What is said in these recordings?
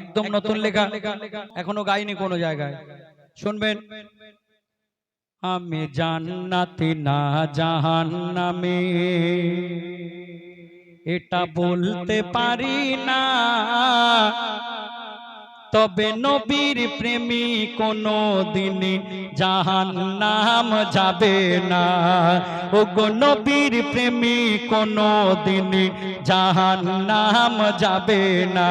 একদম নতুন লেখা, এখনো গাইনি কোনো জায়গায়, শুনবেন। আমি জান্নাতে না জাহান্নামে এটা বলতে পারি না, তবে নবীর প্রেমী কোনো দিন জাহান্নাম যাবে না। ওগো নবীর প্রেমী কোনো দিন জাহান্নাম যাবে না।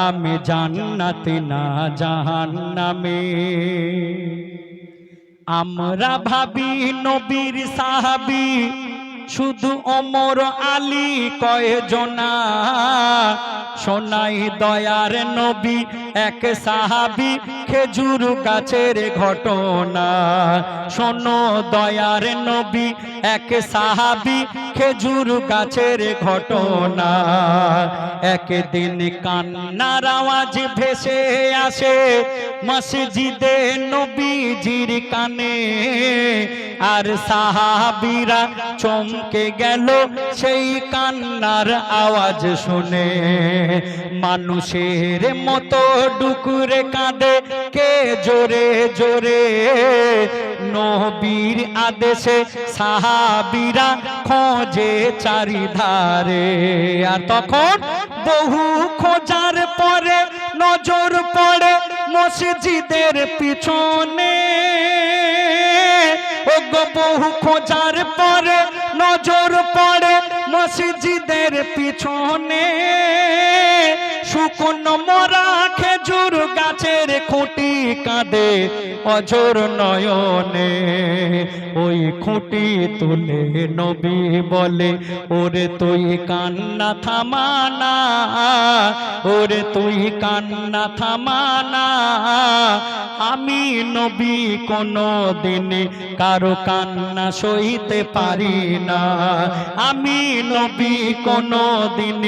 আমি জান্নাতে না জাহান্নামে। আমরা ভাবি নবীর সাহাবী শুধু ওমর আলী কয়জনা, শোনাই দয়ার নবী এক সাহাবী খেজুর গাছের ঘটনা। শোনো দয়ার নবী এক সাহাবী খেজুর গাছের ঘটনা। একদিন কান্নার আওয়াজ ভেসে আসে মসজিদে নবীজির কানে, আর সাহাবীরা চমকে গেল সেই কান্নার আওয়াজ শুনে। মানুষের মতো ডুকুরে কাঁদে কে জোরে জোরে, নবীর আদেশে সাহাবীরা খোঁজে চারিধারে। আর তখন বহু খোঁজার পরে নজর পড়ে মসজিদের পিছনে। ওগো বহু খোঁজার পরে নজর পড়ে মসজিদের পিছনে। শুকনো মরা খেজুর গাছের খুঁটি কাঁদে অঝোর নয়নে। ওই খুঁটি তুলে নবী বলে, ওরে তুই কান্না থামানা, ওরে তুই কান্না থামানা। আমি নবী কোনো দিন কারো কান্না সইতে পারি না। আমি নবী কোনো দিন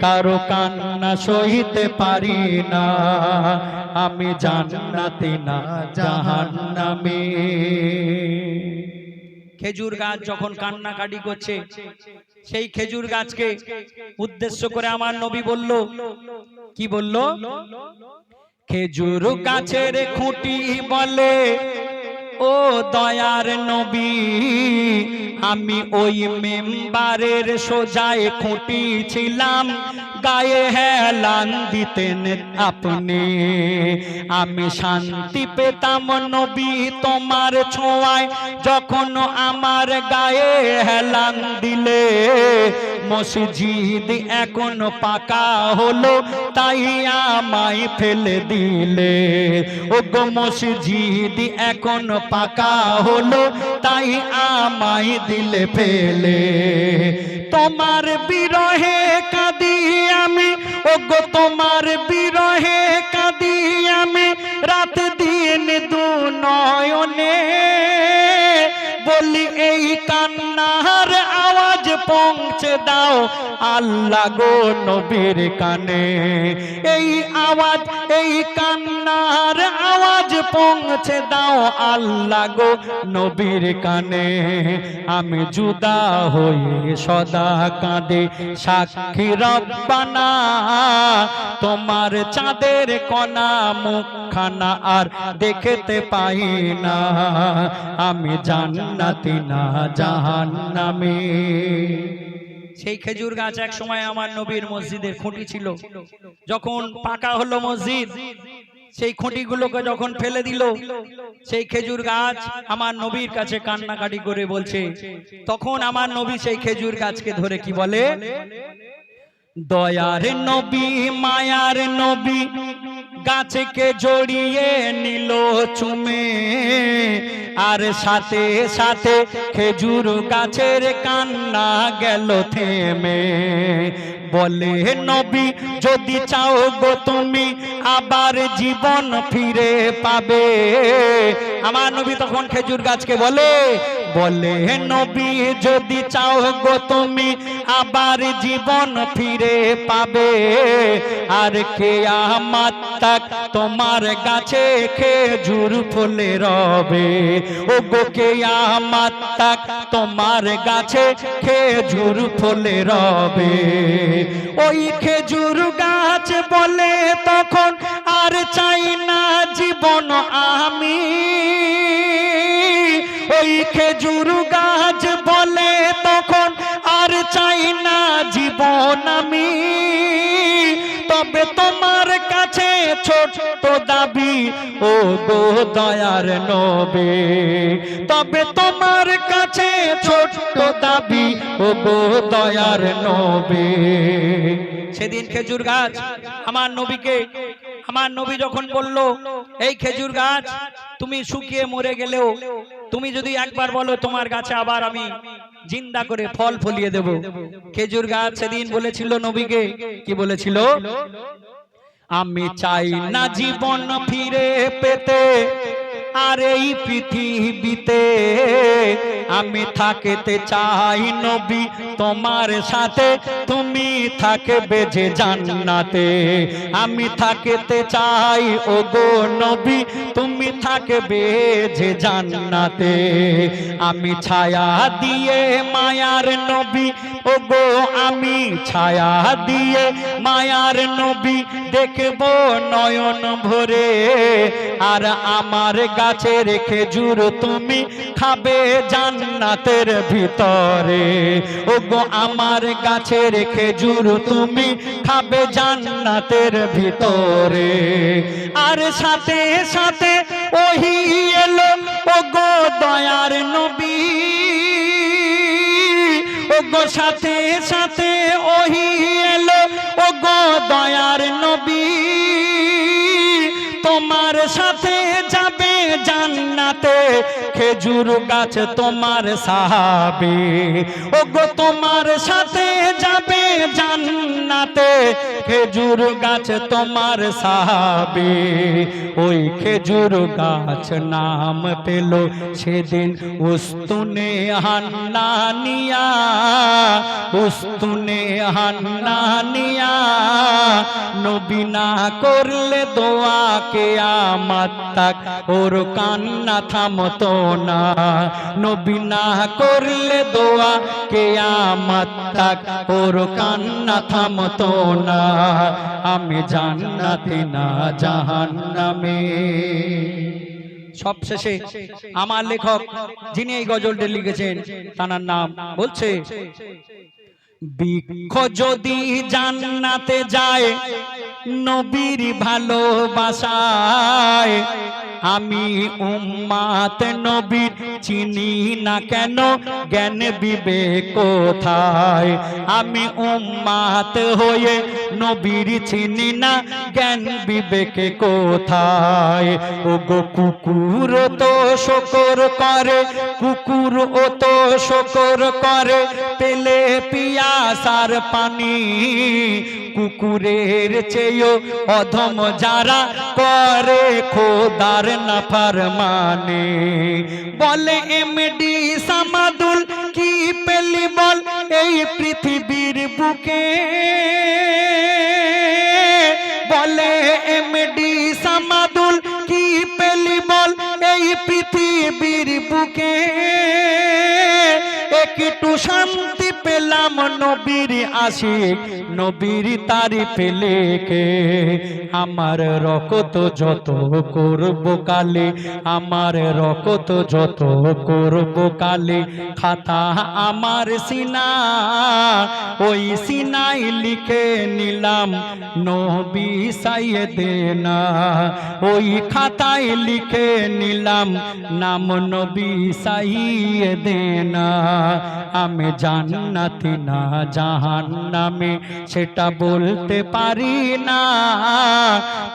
কারো কান্না সইতে পারি না। আমি জান্নাতে না জাহান্নামে। খেজুর গাছ যখন কান্নাকাটি করছে, সেই খেজুর গাছকে উদ্দেশ্য করে আমার নবী বলল, কি বলল? খেজুর গাছের খুঁটি বলে, ও দয়ার নবী আমি ওই মেম্বারের সোজায় খুঁটি ছিলাম, গায়ে হেলান দিতেন আপনি। আমি শান্তি পেতাম নবী তোমার ছোঁয়ায়, যখন আমার গায়ে হেলান দিলে। মসজিদ এখন পাকা হলো তাই আমায় ফেলে দিলে। ওগো মসজিদ এখন পাকা হলো তাই আমায় দিলে ফেলে। তোমার বিরহে কাঁদি আমি, ওগো তোমার বিরহে কাঁদি আমি রাত দিন দু নয়নে। বলি এই কান্নার আওয়াজ পৌঁছে দাও আল্লাহ গো নবীর কানে। এই আওয়াজ এই কান্নার আওয়াজ পৌঁছে দাও আল্লাহ গো নবীর কানে। আমি জুদা হয়ে সদা কাঁদে সাক্ষী রব্বানা, তোমার চাঁদের কণা মুখখানা আর দেখতে পাই না। আমি জান্নাতি না জাহান্নামে। সেই খেজুর গাছ এক সময় আমার নবীর মসজিদের খুঁটি ছিল। যখন পাকা হলো মসজিদ, সেই খুঁটিগুলোকে যখন ফেলে দিল, সেই খেজুর গাছ আমার নবীর কাছে কান্নাকাটি করে বলছে। তখন আমার নবী সেই খেজুর গাছকে ধরে কি বলে? দয়ার নবী মায়ার নবী গাছকে জড়িয়ে নিল চুমে, আর সাথে সাথে খেজুর গাছের কান্না গেল থেমে। বলে নবী যদি চাও গো তুমি আবার জীবন ফিরে পাবে। আমার নবী তখন খেজুর গাছকে বলে, বলে নবী যদি চাও গো তুমি আবার জীবন ফিরে পাবে। আর কিয়ামত তাক তোমার গাছে খেজুর ফলে রবে। ও গো কিয়ামত তাক তোমার গাছে খেজুর ফলে রবে। ওই খেজুর গাছ বলে তবে তোমার কাছে ছোট্ট দাবি ও গো দয়ার নবী, তবে তোমার কাছে ছোট্ট দাবি ও গো দয়ার নবী। সেদিন খেজুর গাছ আমার নবীকে, আমার নবী যখন বলল এই খেজুর গাছ তুমি শুকিয়ে মরে গেলেও তুমি যদি একবার বলো তোমার গাছে আবার আমি জিন্দা করে ফল ফলিয়ে দেব। খেজুর গাছ সেদিন বলেছিল নবীকে, কি বলেছিল? আমি চাই না জীবন ফিরে পেতে আর এই পৃথিবীতে, আমি থাকতে চাই নবী তোমার সাথে, তুমি থাকবে যে জান্নাতে। আমি থাকতে চাই ও গো নবী তুমি থাকবে যে জান্নাতে। আমি ছায়া দিয়ে মায়ার নবী ও গো, আমি ছায়া দিয়ে মায়ার নবী দেখব নয়ন ভরে, আর আমার গাছের খেজুর তুমি খাবে জান্নাতের ভিতরে। ও গো আমার গাছের খেজুর তুমি খাবে জান্নাতের ভিতরে। আর সাথে সাথে ওহি এলো ও গো দয়ার নবী, ও গো সাথে সাথে ওহি এলো ও গো দয়ার নবী, তোমার সাথে যাবে জান্নাতে খেজুর গাছ তোমার সাহাবী। ও গো তোমার সাথে যাবে জান্নাতে খেজুর গাছ তোমার সাহাবী। ওই খেজুর গাছ নাম পেল সেদিন উস্তুনে হান্নানিয়া, উস্তুনে হান্নানিয়া। নবী না করলে দোয়া কিয়ামত তাক ওর কান্না থামতো না, নবী না করলে দোয়া কিয়ামত তাক ওর কান্না থামতো না। আমি জান্নাতে না জাহান্নামে। সবশেষে আমার লেখক যিনি এই গজলটি লিখেছেন তার নাম বলছে, বৃক্ষ যদি জান্নাতে যায় নবীর ভালোবাসায়, আমি উম্মাত নবীর চিনি না কেন জ্ঞান বিবেক কোথায়। আমি উম্মাত হয়ে নবীর চিনি না জ্ঞান বিবেক কোথায়। ও গো কুকুর তো শুকর করে, কুকুর ও তো শুকর করে পেলে পিয়াসার পানি। কুকুরের চেয়েও অধম যারা করে খোদার নাফরমানি। বলে এমডি সামাদুল কি পেলি বল এই পৃথিবীর বুকে, বলে এমডি সামাদুল কি পেলি বল এই পৃথিবীর বুকে। একটু শান্তি পেলাম নবীর আশিক নবীর তারিফ লেখে। আমার রকত যত করব কালে, আমার রকত যত করব কালে, খাতা আমার সিনা ওই সিনাই লিখে নিলাম নবী সাইয়েদেনা। ওই খাতায় লিখে নিলাম নাম নবী সাইয়েদেনা। আমি জান্নাতি না জাহান্নামে সেটা বলতে পারি না,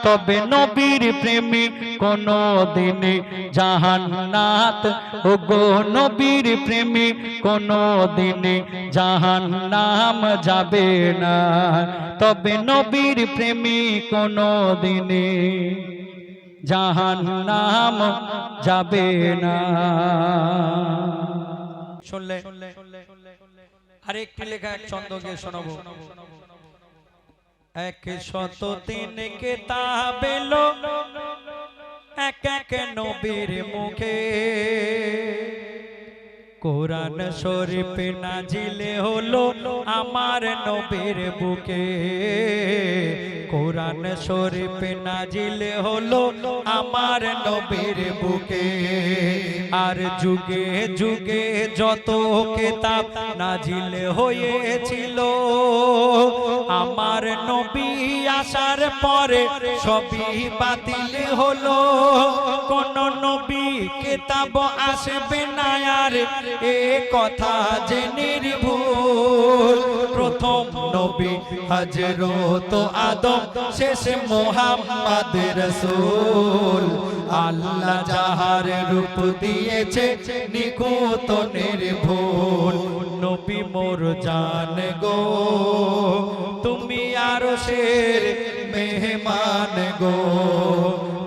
তবে নবীর প্রেমে কোনো দিনে জাহান্নাত। ও গো নবীর প্রেমে কোনো দিনে জাহান্নাম যাবে না, তবে নবীর প্রেমে কোনো দিনে জাহান্নাম যাবে না। শুনলে আরেকটি লেখা এক ছন্দকে শোনাবো। 103 কিতাব এলো এক এক নবীর মুখে, কোরআন শরীফ নাজিলে হলো আমার নবীর বুকে, কোরআন শরীফ নাজিলে হলো আমার নবীর বুকে। আর যুগে যুগে যত কিতাব নাজিল হয়েছিল, আমার নবী আসার পরে সবই বাতিল হলো। কোন নবী কিতাব আসবে না আর এ কথা জেনে ভুল। প্রথম নবী হযরত আদম, শেষ মুহাম্মদ রাসূল। আল্লাহ যাহার রূপ দিয়েছে নিখুঁত নির্ভুল। নবী মোর জান গো তুমি আরশের মেহমান গো,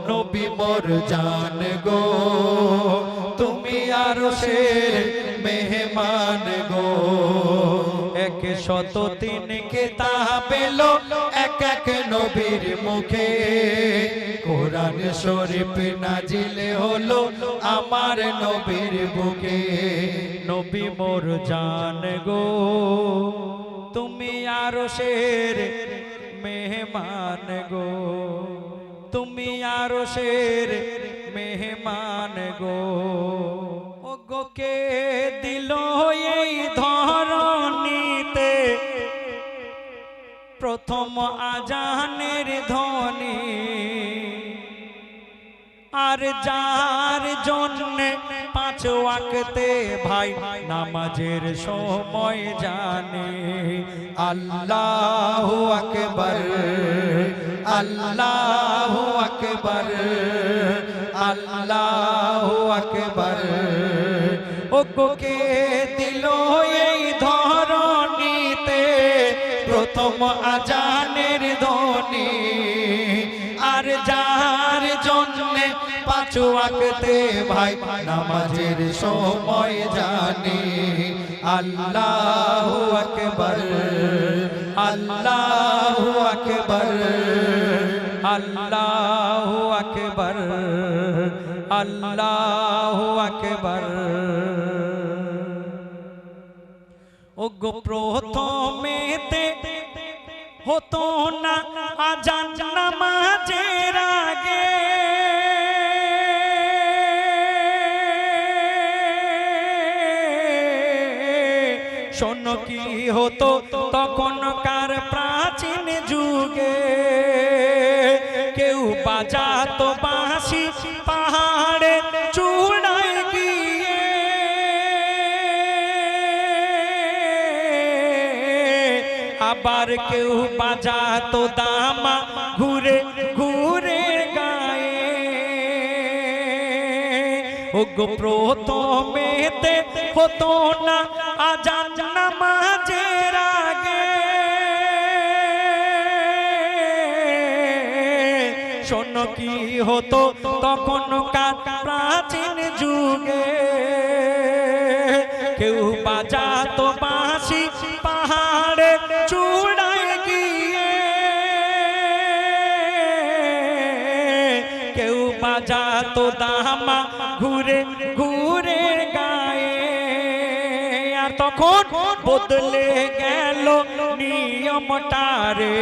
নবী মোর জান গো তুমি আরশের মেহমান গো। 103 কিতাব এলো এক এক নবীর মুখে, কোরআন শরীফ নাজিল হলো আমার নবীর বুকে। নবী মোর জান গো তুমি আরশের মেহমান গো, তুমি আরশের মেহমান গো। ও গো কে দিল এই ধরণীতে প্রথম আজানের ধ্বনি, আর যার জন্য 5 ওয়াক্তে ভাই নামাজের সময় জানে। আল্লাহু আকবার, আল্লাহু আকবার, আল্লাহু আকবার। ও কে দিল এই ধরণীতে প্রথম আজানের ধ্বনি, আর যার জন্য 5 ওয়াক্তে ভাই নামাজের সময় জানে। আল্লাহু আকবার, আল্লাহু আকবার, আল্লাহু আকবার, আল্লাহু আকবার। ও গো প্রথমেতে হতো না আজান নামাজের আগে, শোনো কি হতো তখনকার প্রাচীন যুগে। কেউ বাজাতো বাঁশি পাহাড়ে চূড়ায় গিয়ে, আবার কেউ বাজাতো দামা ঘুরে ঘুরে গায়ে। ও গো প্রথমেতে হতো না আজান নামাজের আগে, শোনো কি হতো তখনকার প্রাচীন যুগে। কেউ বাজাতো বাঁশি পাহাড়ে চূড়ায় গিয়ে, কেউ বাজাতো দামা ঘুরে ঘুরে গায়ে। আর তখন বদলে গেল নিয়মটারে,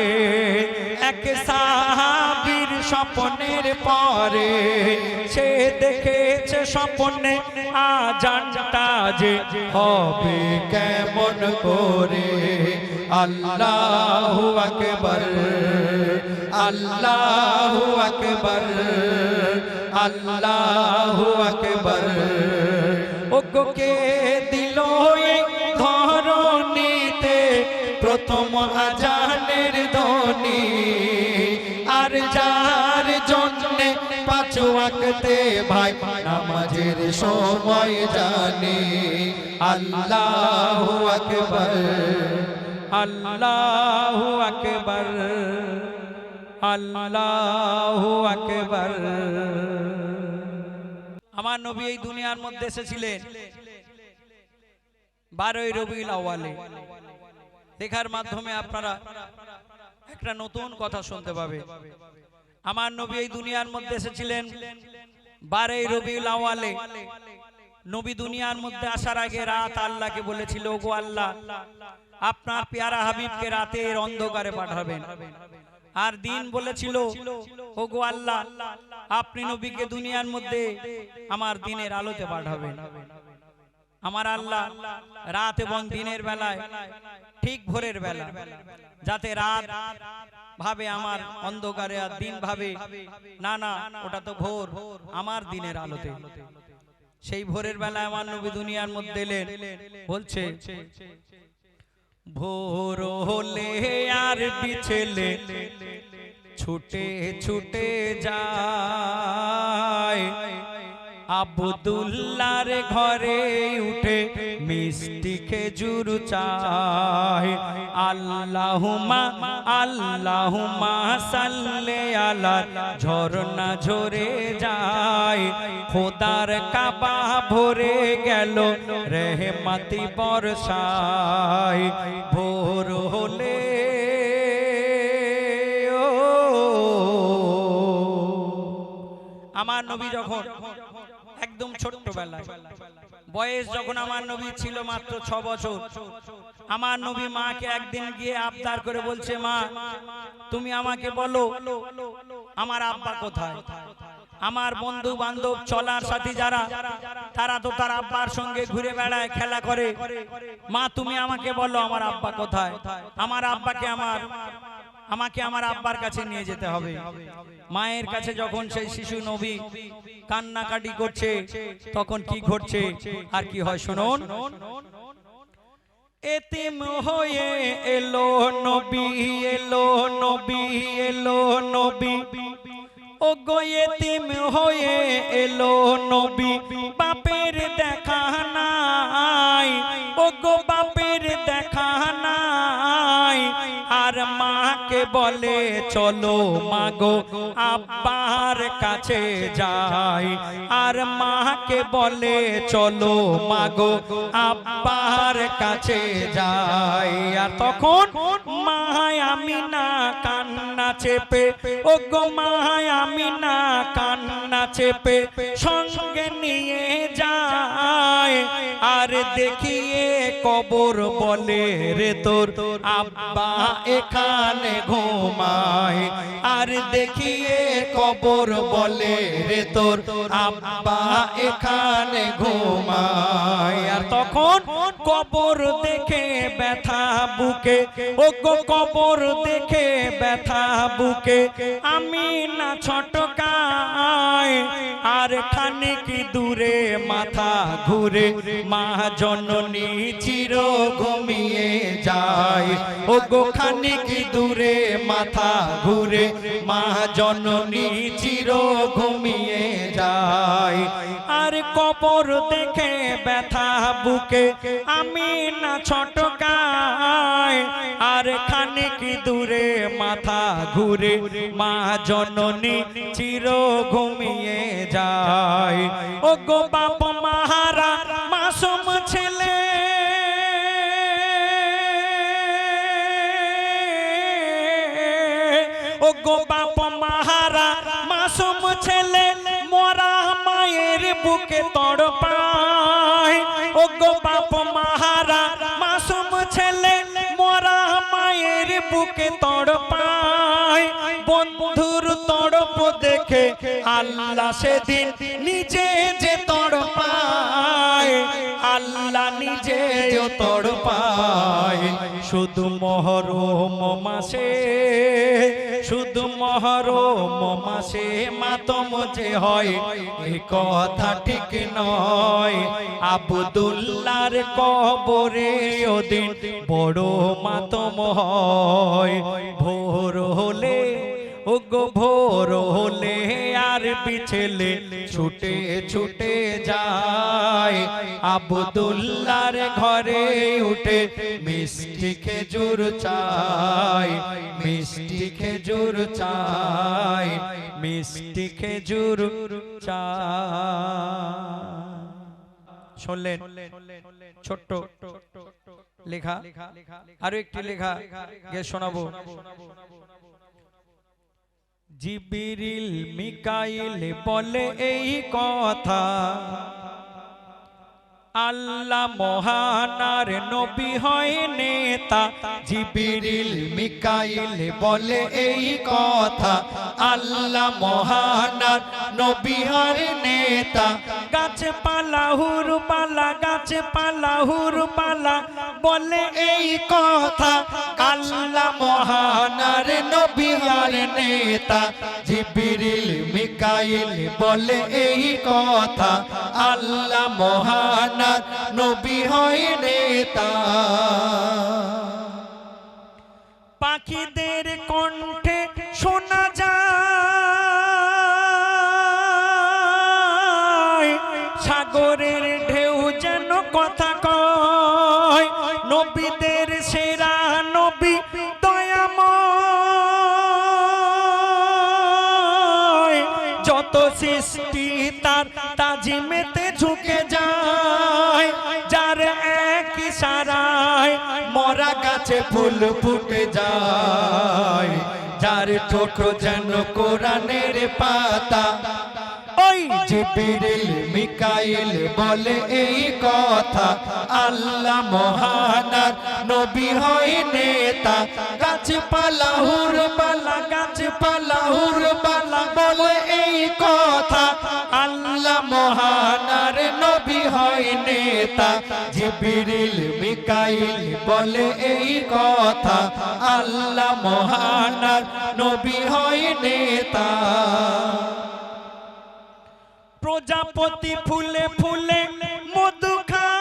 এক সাহাবীর স্বপ্নের পরে। সে দেখেছে স্বপ্নে আজানটা যে হবে কেমন করে। আল্লাহু আকবার, আল্লাহু আকবার, আল্লাহু আকবার। ও গো কে দিল এই ধরণীতে প্রথম আজানের ধ্বনি, আর যার জন্য 5 ওয়াক্তে ভাই নামাজের সময় জানে। আল্লাহু আকবার, আল্লাহু আকবার, আল্লাহু আকবার। আমার নবী এই দুনিয়ার মধ্যে এসেছিলেন 12ই রবিউল আউয়ালে। দেখার মাধ্যমে আপনারা একটা নতুন কথা শুনতে পাবে। আমার নবী এই দুনিয়ার মধ্যে এসেছিলেন 12ই রবিউল আউয়ালে। নবী দুনিয়ার মধ্যে আসার আগে রাত আল্লাহকে বলেছিল, ওগো আল্লাহ, আপনার পেয়ারা হাবিবকে রাতের অন্ধকারে পাঠাবেন। আর দিন বলেছিল, ওগো আল্লাহ, আপনি নবীকে দুনিয়ার মধ্যে আমার দিনের আলোতে পাঠাবেন। আমার আল্লাহ রাত এবং দিনের বেলায় ঠিক ভোরের বেলা, যাতে রাত ভাবে আমার অন্ধকারে আর দিন ভাবে না না ওটা তো ভোর, আমার দিনের আলোতে। সেই ভোরের বেলায় আমার নবী দুনিয়ার মধ্যে এলেন। বলছে, ভোর হলে আর বিছেলে ছুটে ছুটে যায়, আব্দুল্লাহর ঘরে উঠে মিষ্টি খেজুর চায়। আল্লাহুম্মা আল্লাহুম্মা সাল্লি আলা, ঝরনা ঝরে যায়, খোদার কাবা ভরে গেল রহমতি বর্ষায়। ভোর হলে আমার নবী যখন একদম ছোট্টবেলায়, বয়স যখন আমার নবী ছিল মাত্র 6 বছর, আমার নবী মাকে একদিন গিয়ে আবদার করে বলছে, মা তুমি আমাকে বলো আমার আব্বা কোথায়। আমার বন্ধু বান্ধব চলার সাথী যারা, তারা তো তার আব্বার সঙ্গে ঘুরে বেড়ায়, খেলা করে। মা তুমি আমাকে বলো আমার আব্বা কোথায়, আমার আব্বাকে আমাকে আমার আব্বার কাছে নিয়ে যেতে হবে। মায়ের কাছে যখন সেই শিশু নবী কান্নাকাটি করছে, তখন কি ঘটছে আর কি হয় শুনুন। এতিম হয়ে এলো নবী, এলো নবী, এলো নবী, ও গো এতিম হয়ে এলো নবী, বাপের দেখা নাই, ও গো বাপের দেখা নাই। আর মাকে বলে চলো মাগো আব্বার কাছে যাই, আর মাকে বলে চলো মাগো আব্বার কাছে যাই। আর তখন মা আমিনা কান্না চেপে, ও গো মা আমিনা কান্না চেপে সঙ্গে নিয়ে যায়। আর দেখিয়ে কবর বলে রে তোর আব্বা এখানে ঘুমায়। আর দেখিয়ে কবর বলে রে তোর আব্বা এখানে ঘুমায়। আর তখন কবর দেখে ব্যথা বুকে, ও গো কবর দেখে ব্যথা বুকে আমি না ছটকায়। আর খানিক দূরে মাথা ঘুরে মা জননী চির ঘুমিয়ে যায়। ও গো খানিক দূরে মাথা ঘুরে মা জননী চির ঘুমিয়ে যায়। আর কবর দেখে ব্যথা বুকে আমি না ছটকায়। আর খানিক দূরে মাথা ঘুরে মা জননী চির ঘুমিয়ে যায়। ও গো বাপ মাহারা মাসুম ছেলে, ও গো বাপ মাহারা মাসুম ছেলে, মরা মায়ের বুকে তড়পায়। ও গো বাপ মাহারা মাসুম ছেলে, মরা মায়ের বুকে তড়পায়। বন্ধুর তড়প দেখে আল্লাহ সেদিন নিজে যে তড়পায়, আল্লাহ নিজেও তড়পায়। শুধু মহরম মাসে, শুধু মহরম মাসে মাতম যে হয় এই কথা ঠিক নয়। আব্দুল্লাহর কবরে ওদিন বড় মাতম হয়। ভোর হলে, ও গো ভোর হলে আর বিছেলে ছুটে ছুটে যায়। আব্দুল্লাহর ঘরে উঠে মিষ্টি খেজুর চাই, মিষ্টি খেজুর চাই, মিষ্টি খেজুর চাই। শুনলেন ছোট্ট লেখা, আরো একটি লেখা গে শোনাবো। জিবরিল মিকাইল বলে এই কথা, আল্লাহ মহানার নবী হয় নেতা, জিবরিল মিকাইল বলে এই কথা, আল্লাহ মহানার নবী হর নেতা। গাছপালা হুরপালা, গাছপালা হুরপালা বলে এই কথা, আল্লাহ মহানার নবী হর নেতা। জিবরিল মিকাইল বলে এই কথা, আল্লাহ মহানার নবী হয় নেতা। পাখিদের কণ্ঠে শোনা যায়, সাগরের ঢেউ যেন কথা কয়। নবীদের সেরা নবী দয়াময়, যত সৃষ্টি তার তাজিমেতে ঝুঁকে যায়। যার এক ইশারায় মরা গাছে ফুল ফুটে যায়, যার ঠোঁট যেন কোরআনের পাতা। ওই জিবরিল মিকাইল বলে এই কথা, আল্লাহ মহানার নবী হয় নেতা। গাছপালা হুরপালা, গাছপালা হুরপালা বলে এই কথা, আল্লাহ মহানার নবী হয় নেতা। জিবরিল মিকাইল বলে এই কথা, আল্লাহ মহানার নবী হয় নেতা। প্রজাপতি ফুলে ফুলে মধু খায়,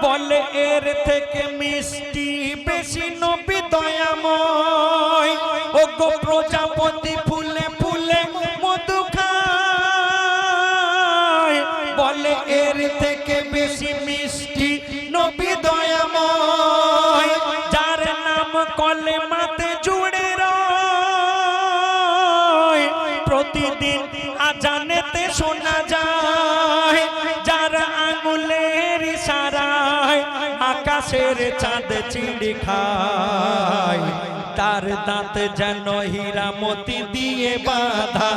বলে এর থেকে মিষ্টি বেশি নবী দয়াময়। ও গো প্রজাপতি ফুলে ফুলে মধু খায়, বলে এর থেকে বেশি মিষ্টি নবী দয়াময়। যার নাম কলেমাতে জুড়ে প্রতিদিন আজানেতে শোনা যায়, যার আঙুলের ইশারায় আকাশের চাঁদ চিড়ি খায়। তার দাঁত যেন হীরা মতি দিয়ে বাঁধা।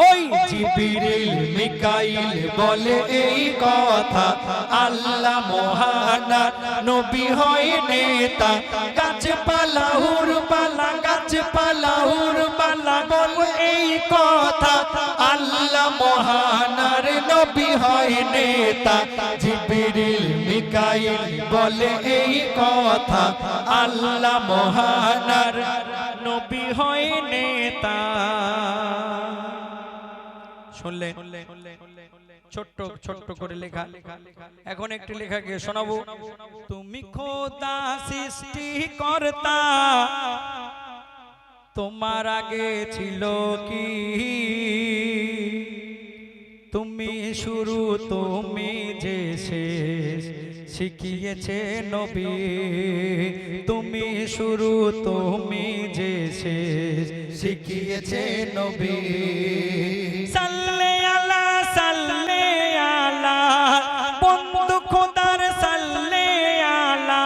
ওই জিবরিল মিকাইল বলে এই কথা, আল্লাহ মহানার নবী হয় নেতা। গাছপালা হুরপালা, গাছপালা হুরপালা বলে এই কথা, আল্লাহ মহানার নবী হয় নেতা। জিবরিল মিকাইল বলে এই কথা, আল্লাহ মহানার নবী হয় নেতা। শুনলেন? ছোট্ট ছোট্ট করে লেখা। এখন একটি লেখা গিয়ে শোনাবো। তুমি খোদা সৃষ্টি কর্তা, তোমার আগে ছিল কি? তুমি শুরু, তুমি যে শেষ, শিখিয়েছে নবী। তুমি শুরু, তুমি যে শেষ, শিখিয়েছে নবী। সাল্লে আলা, সাল্লে আলা, বন্ধু খোদার সাল্লে আলা,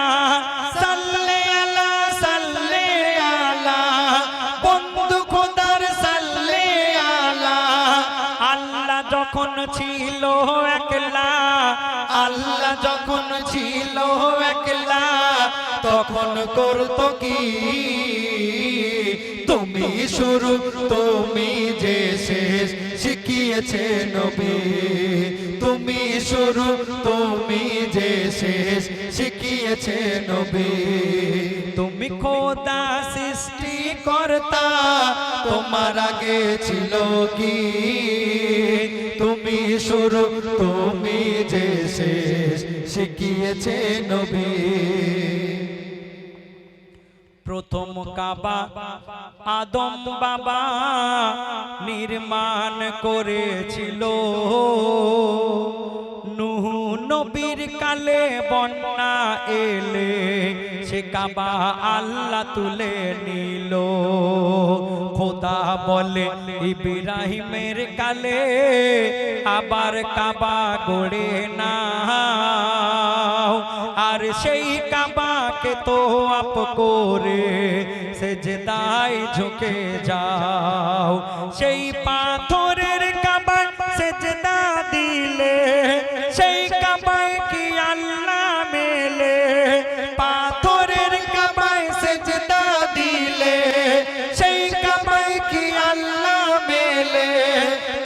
সাল্লে আলা, সাল্লে আলা, বন্ধু খোদার সাল্লে আলা। আল্লাহ যখন ছিল একলা, আল্লাহ যখন ছিল একলা, তখন করতো কি? তুমি শুরু, তুমি যে শেষ, শিখিয়েছে নবী। তুমি শুরু, তুমি যে শেষ, শিখিয়েছে নবী। তুমি খোদা সৃষ্টি কর্তা, তোমার আগে ছিল কি? তুমি শুরু, তুমি যে শেষ, শিখিয়েছে নবী। প্রথম কাবা আদম বাবা নির্মাণ করেছিল। নূহ নবীর কালে বন্যা এলে সে কাবা আল্লাহ তুলে নিল। খোদা বলে ইব্রাহিমের কালে আবার কাবা গড়ে নাও, আর সেই কাবাকে তো আপ করে সেজদায় ঝুঁকে যাও। সেই পাথরের কাবা সেজদা দিলে সেই কাবায় কি আল্লাহ মেলে। পাথরের কাবায় সেজদা দিলে সেই কাবায় কি আল্লাহ মেলে।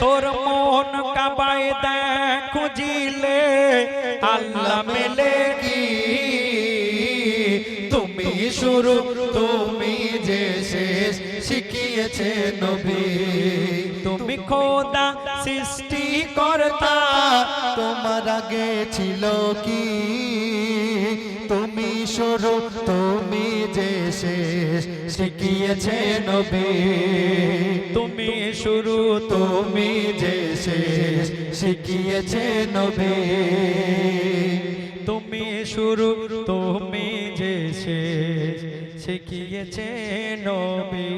তোর মন কাবায় দেখ খুঁজিলে আল্লাহ মেলে কি। তুমি শুরু তুমি যে শেষ শিখিয়েছে নবী। তুমি খোদা সৃষ্টিকর্তা, তোমার আগে ছিল কি। তুমি শুরু তুমি যে শেষ শিখিয়েছে নবী। তুমি শুরু তুমি যে শেষ শিখিয়েছে নবী। তুমি শুরু তুমি যে শেষ শিখিয়েছে নবী।